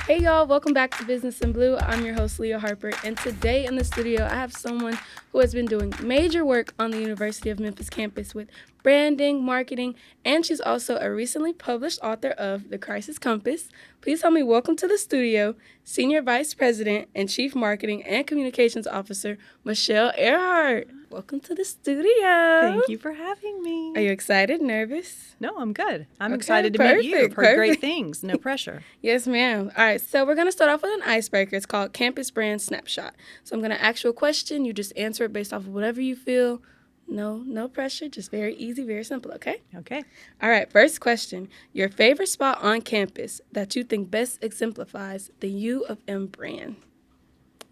Hey y'all, welcome back to Business in Blue. I'm your host, Leah Harper, and today in the studio I have someone who has been doing major work on the University of Memphis campus with branding, marketing, and she's also a recently published author of The Crisis Compass. Please help me welcome to the studio Senior Vice President and Chief Marketing and Communications Officer, Michele Ehrhart. Welcome to the studio. Thank you for having me. Are you excited, nervous? No, I'm good. I'm Okay, excited to meet you. I've heard great perfect. things. No pressure. Yes, ma'am. All right, so we're going to start off with an icebreaker. It's called Campus Brand Snapshot. So I'm going to ask you a question. You just answer it based off of whatever you feel. No pressure. Just very easy, very simple, okay? Okay. All right, first question. Your favorite spot on campus that you think best exemplifies the U of M brand?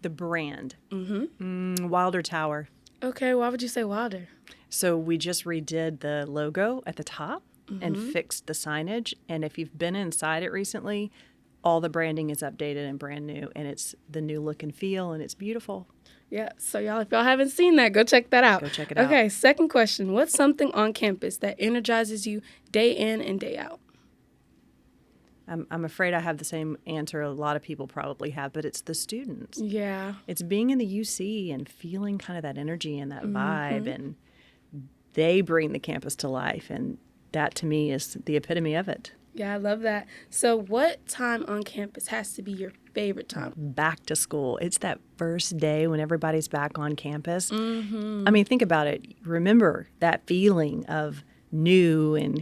The brand. Wilder Tower. Okay, why would you say Wilder? So we just redid the logo at the top and fixed the signage. And if you've been inside it recently, all the branding is updated and brand new. And it's the new look and feel, and it's beautiful. Yeah, so y'all, if y'all haven't seen that, go check that out. Go check it out. Okay, second question. What's something on campus that energizes you day in and day out? I'm afraid I have the same answer a lot of people probably have, but it's the students. Yeah. It's being in the UC and feeling kind of that energy and that vibe, and they bring the campus to life, and that to me is the epitome of it. Yeah, I love that. So what time on campus has to be your favorite time? Back to school. It's that first day when everybody's back on campus. I mean, think about it. Remember that feeling of new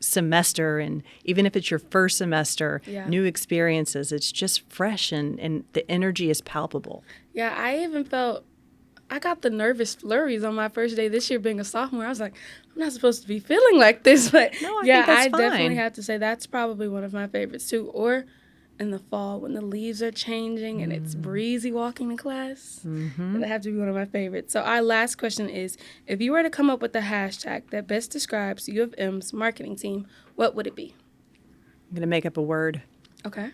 semester, and even if it's your first semester, new experiences. It's just fresh, and the energy is palpable. Yeah, I got the nervous flurries on my first day this year being a sophomore. I was like, I'm not supposed to be feeling like this. But No, I yeah, think that's I fine. definitely have to say that's probably one of my favorites too. Or in the fall when the leaves are changing and it's breezy walking to class. That have to be one of my favorites. So our last question is, if you were to come up with a hashtag that best describes U of M's marketing team, what would it be? I'm going to make up a word. Okay.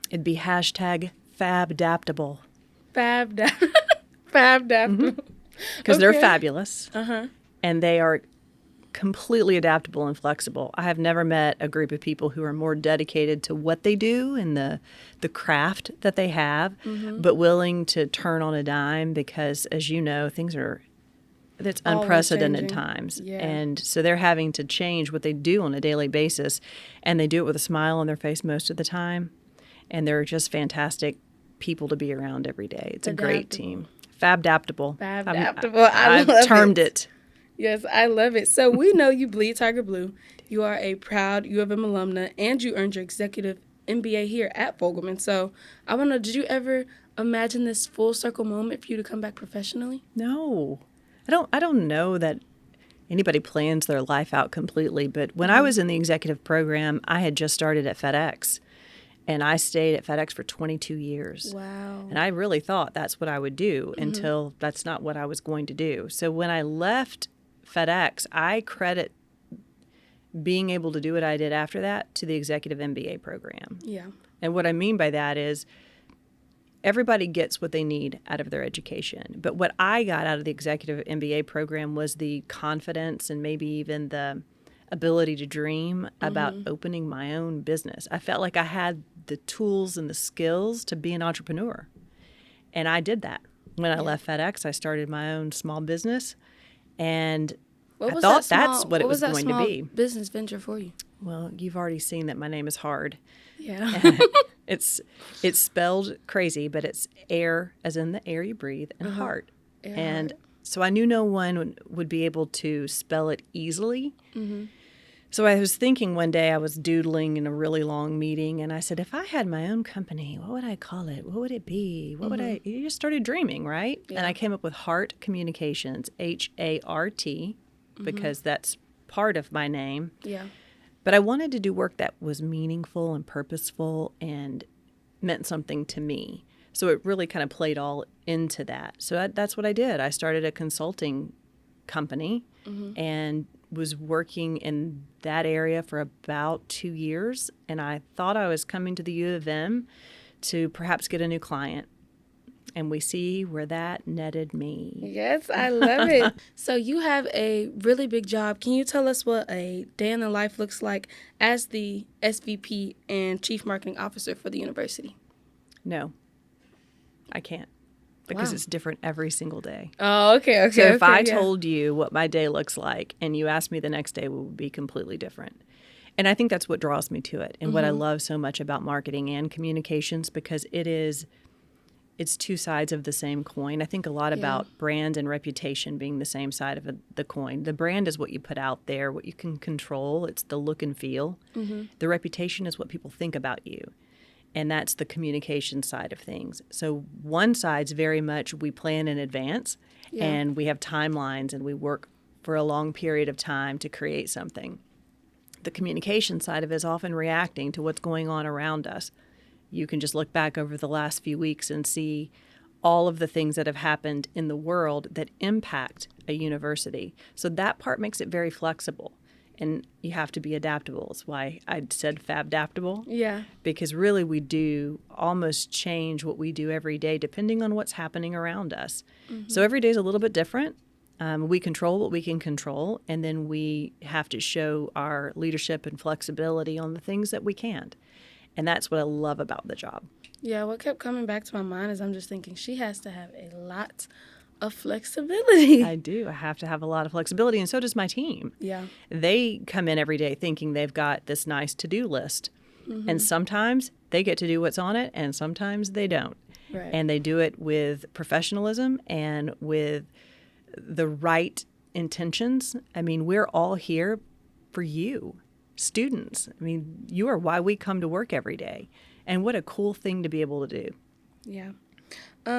It'd be #FabDaptable. Fabdaptable. Because they're Okay. fabulous, and they are completely adaptable and flexible. I have never met a group of people who are more dedicated to what they do and the craft that they have, but willing to turn on a dime because, as you know, it's Always unprecedented changing. times. Yeah. And so they're having to change what they do on a daily basis, and they do it with a smile on their face most of the time. And they're just fantastic people to be around every day. It's a great team. Fabdaptable. Fabdaptable. I I've love termed it. Yes, I love it. So we know you bleed tiger blue. You are a proud U of M alumna, and you earned your executive MBA here at Fogelman. So I want to know, did you ever imagine this full circle moment for you to come back professionally? No. I don't know that anybody plans their life out completely, but when I was in the executive program, I had just started at FedEx. And I stayed at FedEx for 22 years. Wow. And I really thought that's what I would do until that's not what I was going to do. So when I left FedEx, I credit being able to do what I did after that to the executive MBA program. Yeah. And what I mean by that is everybody gets what they need out of their education. But what I got out of the executive MBA program was the confidence and maybe even the ability to dream about opening my own business. I felt like I had the tools and the skills to be an entrepreneur. And I did that. When I left FedEx, I started my own small business, and I thought that's what it was going to be. Business venture for you? Well, you've already seen that my name is hard. Yeah. It's spelled crazy, but it's air, as in the air you breathe, and heart. And so I knew no one would be able to spell it easily. So I was thinking one day, I was doodling in a really long meeting, and I said, if I had my own company, what would I call it? What would it be? What would you just started dreaming, right? Yeah. And I came up with Hart Communications, HART, because that's part of my name. Yeah. But I wanted to do work that was meaningful and purposeful and meant something to me. So it really kind of played all into that. So that's what I did. I started a consulting company and was working in that area for about 2 years. And I thought I was coming to the U of M to perhaps get a new client. And we see where that netted me. Yes, I love it. So you have a really big job. Can you tell us what a day in the life looks like as the SVP and Chief Marketing Officer for the university? No, I can't. Because Wow. it's different every single day. Oh, okay. So if I told you what my day looks like and you asked me the next day, it would be completely different. And I think that's what draws me to it and what I love so much about marketing and communications, because it's two sides of the same coin. I think a lot about brand and reputation being the same side of the coin. The brand is what you put out there, what you can control. It's the look and feel. The reputation is what people think about you. And that's the communication side of things. So one side's very much we plan in advance and we have timelines and we work for a long period of time to create something. The communication side of it is often reacting to what's going on around us. You can just look back over the last few weeks and see all of the things that have happened in the world that impact a university. So that part makes it very flexible. And you have to be adaptable. That's why I said fab-adaptable. Yeah. Because really we do almost change what we do every day depending on what's happening around us. So every day is a little bit different. We control what we can control, and then we have to show our leadership and flexibility on the things that we can't. And that's what I love about the job. Yeah, what kept coming back to my mind is I'm just thinking she has to have a lot of flexibility. I do. I have to have a lot of flexibility, and so does my team. Yeah. They come in every day thinking they've got this nice to-do list, and sometimes they get to do what's on it, and sometimes they don't. Right. And they do it with professionalism and with the right intentions. I mean, we're all here for you, students. I mean, you are why we come to work every day, and what a cool thing to be able to do. Yeah.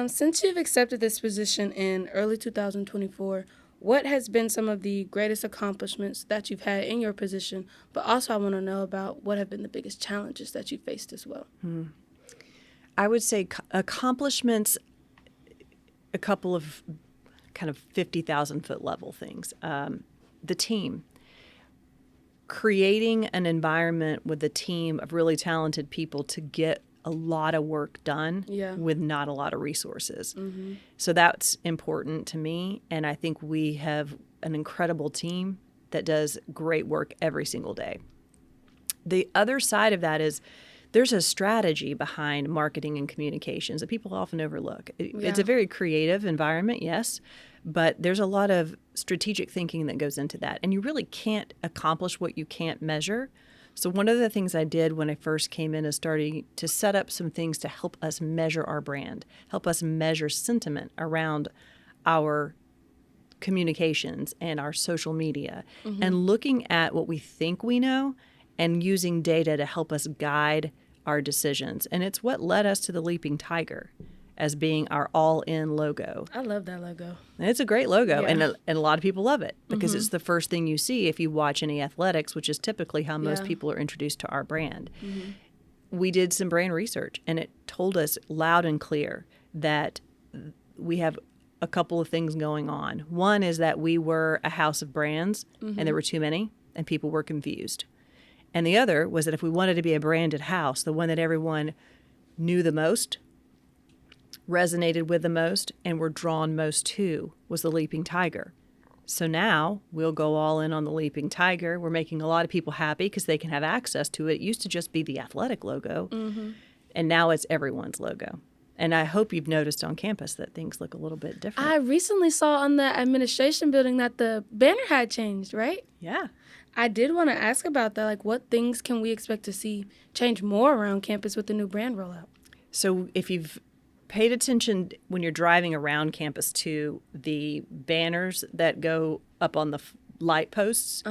Since you've accepted this position in early 2024, what has been some of the greatest accomplishments that you've had in your position? But also I want to know about what have been the biggest challenges that you faced as well. I would say accomplishments, a couple of kind of 50,000-foot level things. The team. Creating an environment with a team of really talented people to get a lot of work done with not a lot of resources. So that's important to me, and I think we have an incredible team that does great work every single day. The other side of that is there's a strategy behind marketing and communications that people often overlook. It's a very creative environment, yes, but there's a lot of strategic thinking that goes into that, and you really can't accomplish what you can't measure. So one of the things I did when I first came in is starting to set up some things to help us measure our brand, help us measure sentiment around our communications and our social media, and looking at what we think we know and using data to help us guide our decisions. And it's what led us to the Leaping Tiger as being our all-in logo. I love that logo. And it's a great logo, and a lot of people love it because it's the first thing you see if you watch any athletics, which is typically how most people are introduced to our brand. We did some brand research, and it told us loud and clear that we have a couple of things going on. One is that we were a house of brands, and there were too many, and people were confused. And the other was that if we wanted to be a branded house, the one that everyone knew the most, resonated with the most, and were drawn most to was the Leaping Tiger. So now we'll go all in on the Leaping Tiger. We're making a lot of people happy because they can have access to it. It used to just be the athletic logo, and now it's everyone's logo. And I hope you've noticed on campus that things look a little bit different. I recently saw on the administration building that the banner had changed, right? Yeah. I did want to ask about that. Like, what things can we expect to see change more around campus with the new brand rollout? So if you've paid attention when you're driving around campus to the banners that go up on the light posts,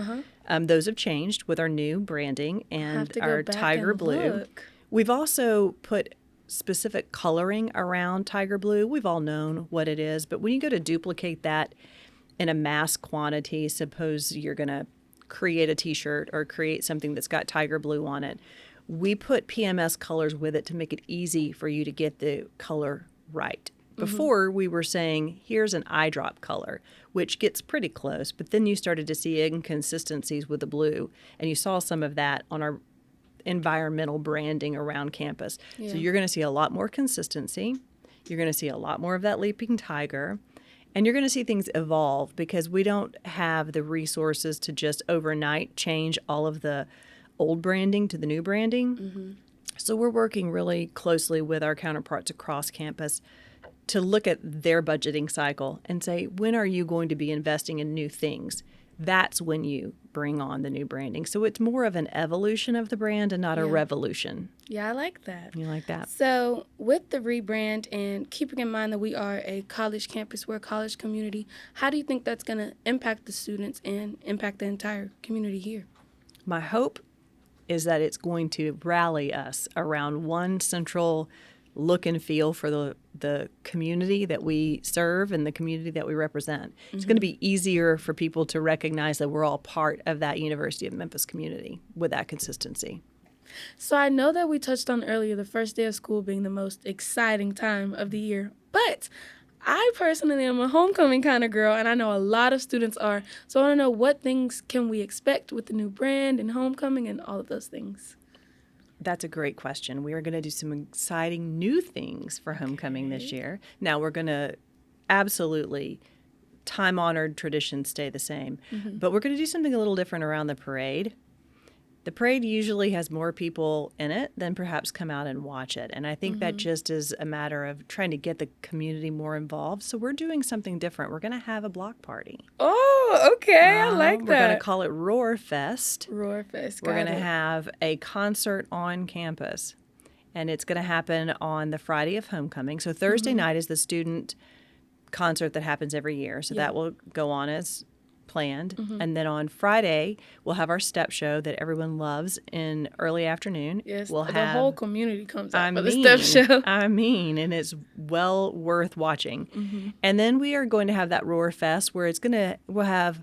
those have changed with our new branding and our tiger blue. Look. We've also put specific coloring around tiger blue. We've all known what it is, but when you go to duplicate that in a mass quantity, suppose you're going to create a t-shirt or create something that's got tiger blue on it, we put PMS colors with it to make it easy for you to get the color right. Before, we were saying, here's an eye drop color, which gets pretty close, but then you started to see inconsistencies with the blue, and you saw some of that on our environmental branding around campus. So you're going to see a lot more consistency. You're going to see a lot more of that leaping tiger. And you're going to see things evolve because we don't have the resources to just overnight change all of the old branding to the new branding. So we're working really closely with our counterparts across campus to look at their budgeting cycle and say, when are you going to be investing in new things? That's when you bring on the new branding. So it's more of an evolution of the brand and not a revolution. Yeah, I like that. You like that? So with the rebrand and keeping in mind that we are a college campus, we're a college community, how do you think that's going to impact the students and impact the entire community here? My hope is that it's going to rally us around one central look and feel for the community that we serve and the community that we represent. It's going to be easier for people to recognize that we're all part of that University of Memphis community with that consistency. So I know that we touched on earlier the first day of school being the most exciting time of the year, but I personally am a homecoming kind of girl, and I know a lot of students are. So I want to know, what things can we expect with the new brand and homecoming and all of those things? That's a great question. We are going to do some exciting new things for homecoming this year. Now, we're going to absolutely, time-honored traditions stay the same, but we're going to do something a little different around the parade. The parade usually has more people in it than perhaps come out and watch it. And I think that just is a matter of trying to get the community more involved. So we're doing something different. We're going to have a block party. Oh, okay. I like that. We're going to call it Roar Fest. Roar Fest. We're going to have a concert on campus. And it's going to happen on the Friday of homecoming. So Thursday night is the student concert that happens every year. So that will go on as planned. And then on Friday, we'll have our step show that everyone loves in early afternoon. Yes, we'll the have, whole community comes out for the step show. And it's well worth watching. And then we are going to have that Roar Fest where we'll have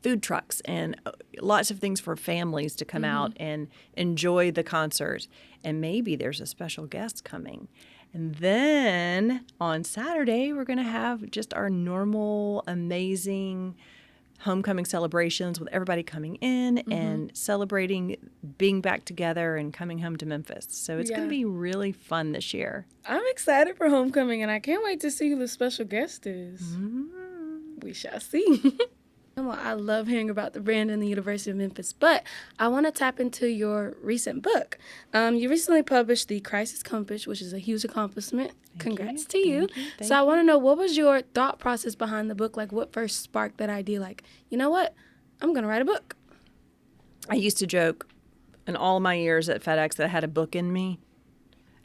food trucks and lots of things for families to come out and enjoy the concert. And maybe there's a special guest coming. And then on Saturday, we're going to have just our normal, amazing homecoming celebrations with everybody coming in and celebrating being back together and coming home to Memphis. So it's going to be really fun this year. I'm excited for homecoming, and I can't wait to see who the special guest is. We shall see. Well, I love hearing about the brand and the University of Memphis, but I want to tap into your recent book. You recently published The Crisis Compass, which is a huge accomplishment. Congrats to you. So I want to know, what was your thought process behind the book? Like, what first sparked that idea? Like, you know what? I'm going to write a book. I used to joke in all my years at FedEx that I had a book in me.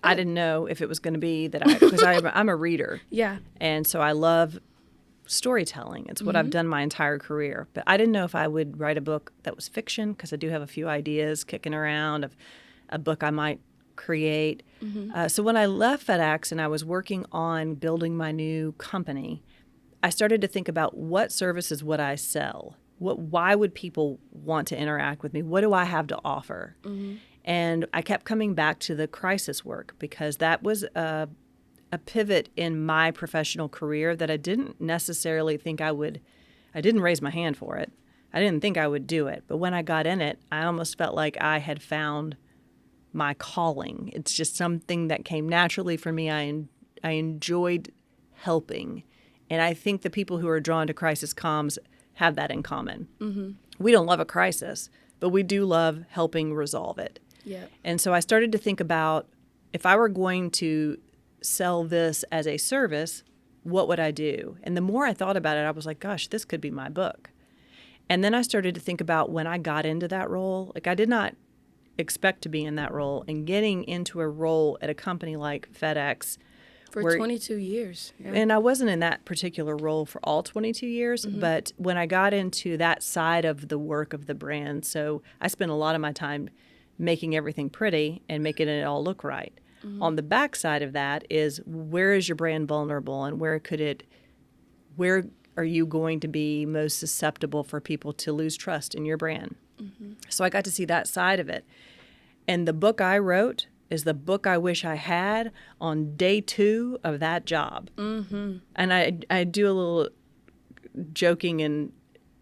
I didn't know if it was going to be that because I'm a reader. Yeah. And so I love storytelling. It's what I've done my entire career. But I didn't know if I would write a book that was fiction, because I do have a few ideas kicking around of a book I might create. So when I left FedEx and I was working on building my new company, I started to think about, what services would I sell? Why would people want to interact with me? What do I have to offer? And I kept coming back to the crisis work, because that was a pivot in my professional career that I didn't necessarily think I didn't raise my hand for it. I didn't think I would do it. But when I got in it, I almost felt like I had found my calling. It's just something that came naturally for me. I enjoyed helping. And I think the people who are drawn to crisis comms have that in common. We don't love a crisis, but we do love helping resolve it. Yeah. And so I started to think about, if I were going to sell this as a service, what would I do? And the more I thought about it, I was like, gosh, this could be my book. And then I started to think about, when I got into that role, like, I did not expect to be in that role, and getting into a role at a company like FedEx For 22 years. Yeah. And I wasn't in that particular role for all 22 years, but when I got into that side of the work of the brand, so I spent a lot of my time making everything pretty and making it all look right. On the back side of that is, where is your brand vulnerable, and where are you going to be most susceptible for people to lose trust in your brand? So I got to see that side of it. And the book I wrote is the book I wish I had on day 2 of that job. And I do a little joking, and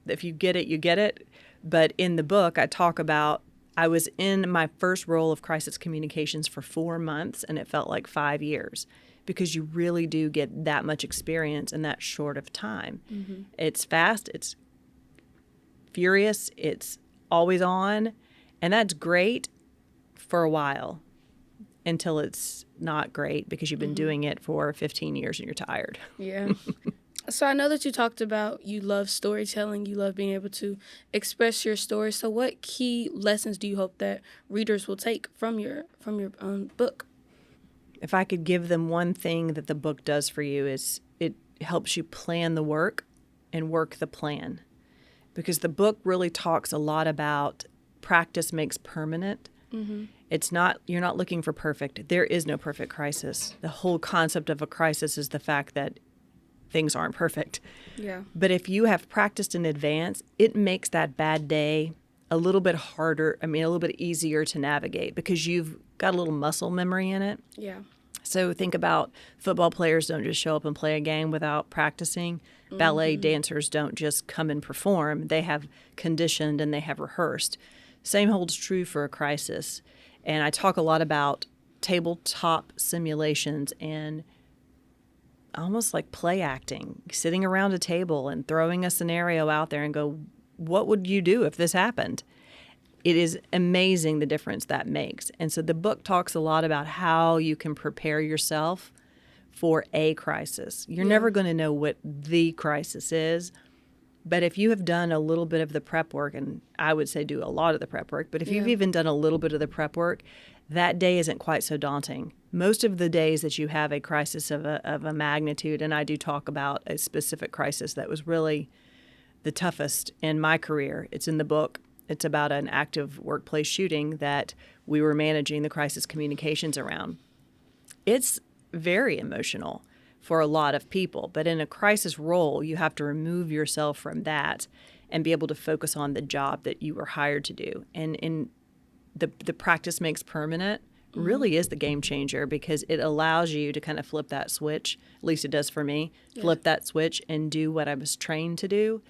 if you get it, you get it. But in the book, I talk about, I was in my first role of crisis communications for 4 months, and it felt like 5 years, because you really do get that much experience in that short of time. Mm-hmm. It's fast, it's furious, it's always on, and that's great for a while until it's not great because you've been doing it for 15 years and you're tired. Yeah. So I know that you talked about you love storytelling, you love being able to express your story. So what key lessons do you hope that readers will take from your book? If I could give them one thing that the book does for you is it helps you plan the work and work the plan. Because the book really talks a lot about practice makes permanent. Mm-hmm. You're not looking for perfect. There is no perfect crisis. The whole concept of a crisis is the fact that things aren't perfect. Yeah. But if you have practiced in advance, it makes that bad day a little bit harder, a little bit easier to navigate because you've got a little muscle memory in it. Yeah. So think about football players don't just show up and play a game without practicing. Mm-hmm. Ballet dancers don't just come and perform. They have conditioned and they have rehearsed. Same holds true for a crisis. And I talk a lot about tabletop simulations and almost like play acting, sitting around a table and throwing a scenario out there and go, what would you do if this happened? It is amazing the difference that makes. And so the book talks a lot about how you can prepare yourself for a crisis. You're never going to know what the crisis is, but if you have done a little bit of the prep work, and I would say do a lot of the prep work, but if you've even done a little bit of the prep work, that day isn't quite so daunting. Most of the days that you have a crisis of a magnitude, and I do talk about a specific crisis that was really the toughest in my career. It's in the book. It's about an active workplace shooting that we were managing the crisis communications around. It's very emotional for a lot of people, but in a crisis role, you have to remove yourself from that and be able to focus on the job that you were hired to do. And in the practice makes permanent really is the game changer because it allows you to kind of flip that switch, at least it does for me, flip that switch and do what I was trained to do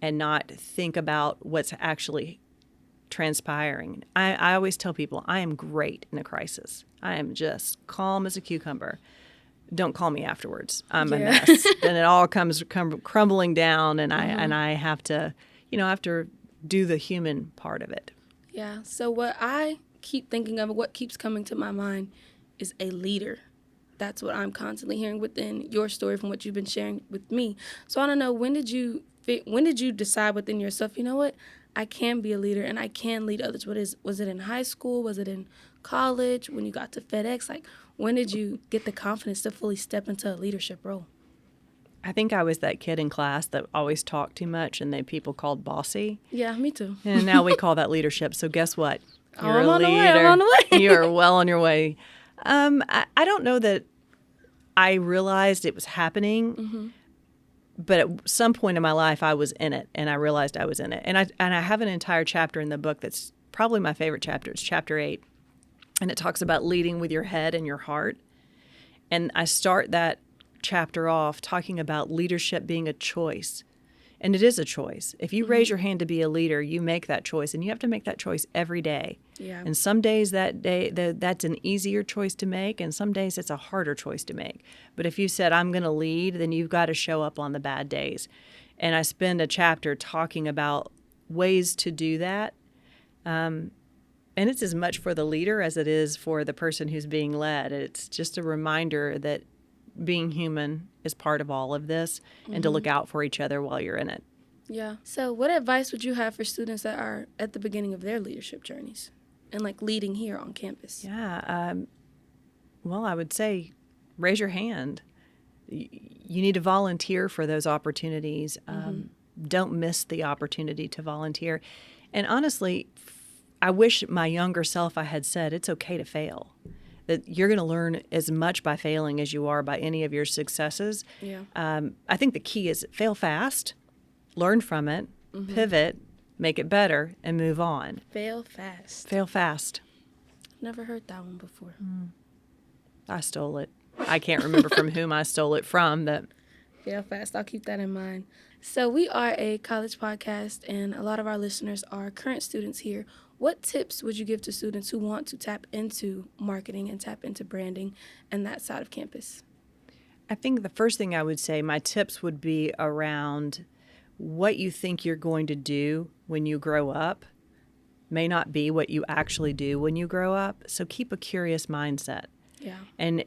and not think about what's actually transpiring. I always tell people I am great in a crisis. I am just calm as a cucumber. Don't call me afterwards. I'm a mess. Then it all comes crumbling down, and I have to, do the human part of it. Yeah. So what I keep thinking of, what keeps coming to my mind, is a leader. That's what I'm constantly hearing within your story from what you've been sharing with me. So I don't know, when did you decide within yourself, you know what, I can be a leader and I can lead others? Was it in high school? Was it in college? When you got to FedEx? Like, when did you get the confidence to fully step into a leadership role? I think I was that kid in class that always talked too much and people called bossy. Yeah, me too. And now we call that leadership. So guess what? You're I'm a on leader. the way. I'm on the way. You are well on your way. I don't know that I realized it was happening, but at some point in my life I was in it, and I realized I was in it. And I have an entire chapter in the book that's probably my favorite chapter. It's chapter 8, and it talks about leading with your head and your heart. And I start that chapter off talking about leadership being a choice. And it is a choice. If you raise your hand to be a leader, you make that choice, and you have to make that choice every day. Yeah. And some days that's an easier choice to make, and some days it's a harder choice to make. But if you said, I'm going to lead, then you've got to show up on the bad days. And I spend a chapter talking about ways to do that. And it's as much for the leader as it is for the person who's being led. It's just a reminder that being human is part of all of this, and to look out for each other while you're in it. Yeah. So what advice would you have for students that are at the beginning of their leadership journeys and like leading here on campus? Yeah. Well, I would say raise your hand. You need to volunteer for those opportunities. Don't miss the opportunity to volunteer. And honestly, I wish my younger self I had said it's okay to fail. That you're going to learn as much by failing as you are by any of your successes. Yeah. I think the key is fail fast, learn from it, pivot, make it better, and move on. Fail fast. Fail fast. Never heard that one before. I stole it. I can't remember from whom I stole it from. Fail fast. I'll keep that in mind. So we are a college podcast, and a lot of our listeners are current students here. What tips would you give to students who want to tap into marketing and tap into branding and that side of campus? I think the first thing I would say, my tips would be around what you think you're going to do when you grow up may not be what you actually do when you grow up. So keep a curious mindset. Yeah. And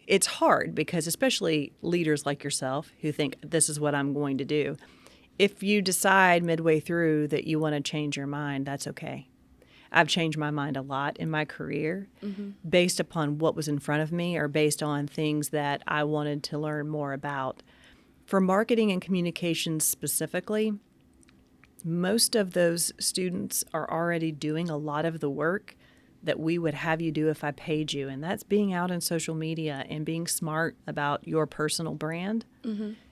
it's hard because especially leaders like yourself who think this is what I'm going to do. If you decide midway through that you want to change your mind, that's okay. I've changed my mind a lot in my career based upon what was in front of me or based on things that I wanted to learn more about. For marketing and communications specifically, most of those students are already doing a lot of the work that we would have you do if I paid you. And that's being out on social media and being smart about your personal brand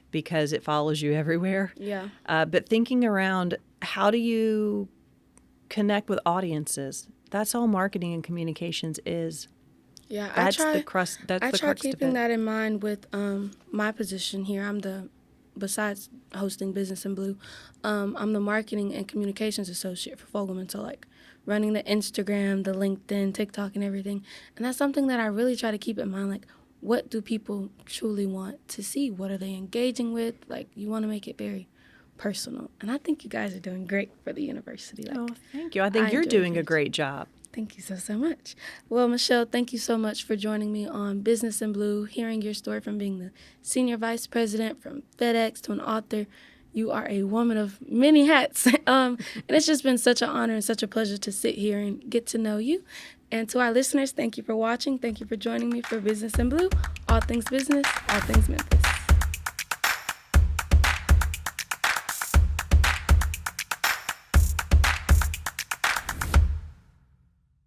because it follows you everywhere. Yeah. But thinking around how do you connect with audiences? That's all marketing and communications is. Yeah, That's the crux. That's I the try crux of keeping it. that in mind with my position here. Besides hosting Business in Blue, I'm the marketing and communications associate for Fogelman. So like running the Instagram, the LinkedIn, TikTok, and everything. And that's something that I really try to keep in mind. Like, what do people truly want to see? What are they engaging with? Like, you want to make it very personal. And I think you guys are doing great for the university. Like, Oh, thank you. I think you're enjoy doing a it. great job. Thank you so much. Well, Michelle, thank you so much for joining me on Business in Blue, hearing your story from being the senior vice president, from FedEx to an author. You are a woman of many hats. And it's just been such an honor and such a pleasure to sit here and get to know you. And to our listeners, thank you for watching. Thank you for joining me for Business in Blue, all things business, all things Memphis.